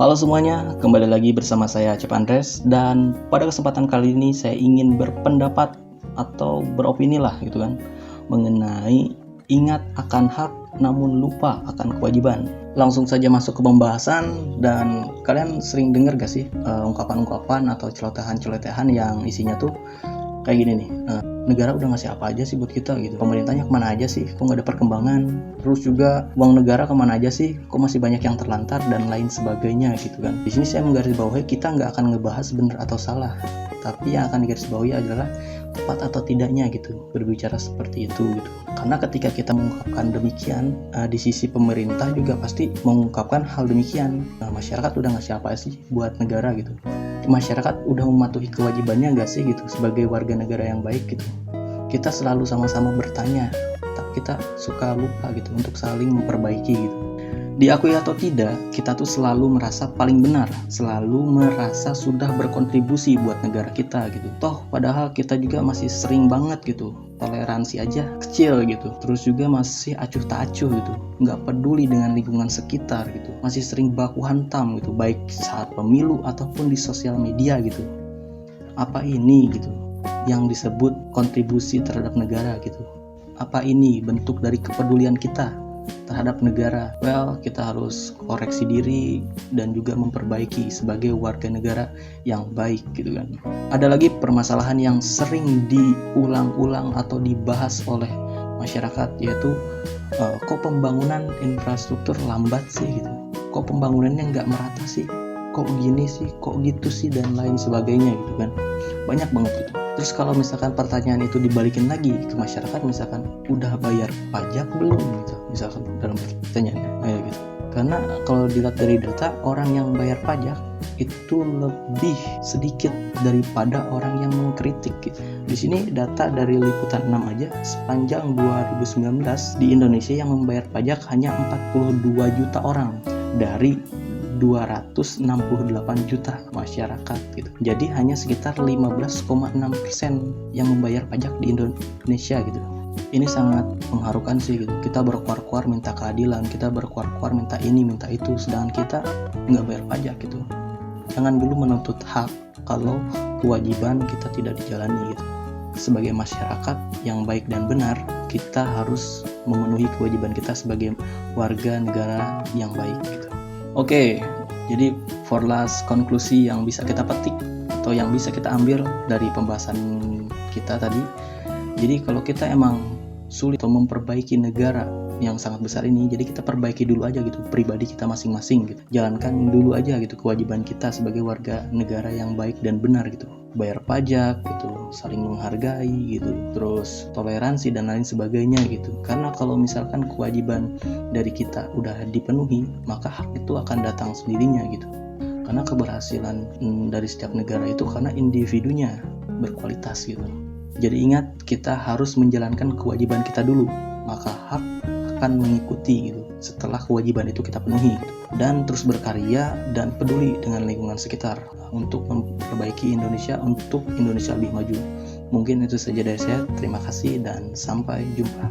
Halo semuanya, kembali lagi bersama saya Acep Andres, dan pada kesempatan kali ini saya ingin berpendapat atau beropini lah gitu kan, mengenai ingat akan hak namun lupa akan kewajiban. Langsung saja masuk ke pembahasan. Dan kalian sering dengar gak sih ungkapan-ungkapan atau celotehan-celotehan yang isinya tuh kayak gini nih, negara udah ngasih apa aja sih buat kita gitu, pemerintahnya kemana aja sih, kok nggak ada perkembangan, terus juga uang negara kemana aja sih, kok masih banyak yang terlantar, dan lain sebagainya gitu kan. Di sini saya menggarisbawahi kita nggak akan ngebahas benar atau salah, tapi yang akan digarisbawahi adalah tepat atau tidaknya gitu berbicara seperti itu gitu. Karena ketika kita mengungkapkan demikian, di sisi pemerintah juga pasti mengungkapkan hal demikian. Masyarakat udah ngasih apa sih buat negara gitu, masyarakat udah mematuhi kewajibannya nggak sih gitu sebagai warga negara yang baik gitu. Kita selalu sama-sama bertanya, tapi kita suka lupa gitu untuk saling memperbaiki gitu. Diakui atau tidak, kita tuh selalu merasa paling benar, selalu merasa sudah berkontribusi buat negara kita gitu. Toh padahal kita juga masih sering banget gitu, toleransi aja kecil gitu, terus juga masih acuh tak acuh gitu, nggak peduli dengan lingkungan sekitar gitu, masih sering baku hantam gitu, baik saat pemilu ataupun di sosial media gitu. Apa ini gitu yang disebut kontribusi terhadap negara gitu? Apa ini bentuk dari kepedulian kita terhadap negara? Well, kita harus koreksi diri dan juga memperbaiki sebagai warga negara yang baik gitu kan. Ada lagi permasalahan yang sering diulang-ulang atau dibahas oleh masyarakat, yaitu kok pembangunan infrastruktur lambat sih gitu, kok pembangunannya nggak merata sih, kok gini sih, kok gitu sih, dan lain sebagainya gitu kan. Banyak banget gitu. Terus kalau misalkan pertanyaan itu dibalikin lagi ke masyarakat, misalkan udah bayar pajak belum gitu, misalkan dalam pertanyaannya kayak gitu. Karena kalau dilihat dari data, orang yang bayar pajak itu lebih sedikit daripada orang yang mengkritik gitu. Di sini data dari Liputan 6 aja, sepanjang 2019 di Indonesia yang membayar pajak hanya 42 juta orang dari 268 juta masyarakat gitu. Jadi hanya sekitar 15,6% yang membayar pajak di Indonesia gitu. Ini sangat mengharukan sih gitu. Kita berkuar-kuar minta keadilan, kita berkuar-kuar minta ini, minta itu, sedangkan kita nggak bayar pajak gitu. Jangan dulu menuntut hak kalau kewajiban kita tidak dijalani gitu. Sebagai masyarakat yang baik dan benar, kita harus memenuhi kewajiban kita sebagai warga negara yang baik gitu. Oke, jadi for last konklusi yang bisa kita petik atau yang bisa kita ambil dari pembahasan kita tadi, jadi kalau kita emang sulit untuk memperbaiki negara yang sangat besar ini, jadi kita perbaiki dulu aja gitu pribadi kita masing-masing gitu. Jalankan dulu aja gitu kewajiban kita sebagai warga negara yang baik dan benar gitu. Bayar pajak gitu, saling menghargai gitu, terus toleransi dan lain sebagainya gitu. Karena kalau misalkan kewajiban dari kita udah dipenuhi, maka hak itu akan datang sendirinya gitu. Karena keberhasilan dari setiap negara itu karena individunya berkualitas gitu. Jadi ingat, kita harus menjalankan kewajiban kita dulu, maka hak akan mengikuti gitu setelah kewajiban itu kita penuhi gitu. Dan terus berkarya dan peduli dengan lingkungan sekitar untuk memperbaiki Indonesia, untuk Indonesia lebih maju. Mungkin itu saja dari saya. Terima kasih dan sampai jumpa.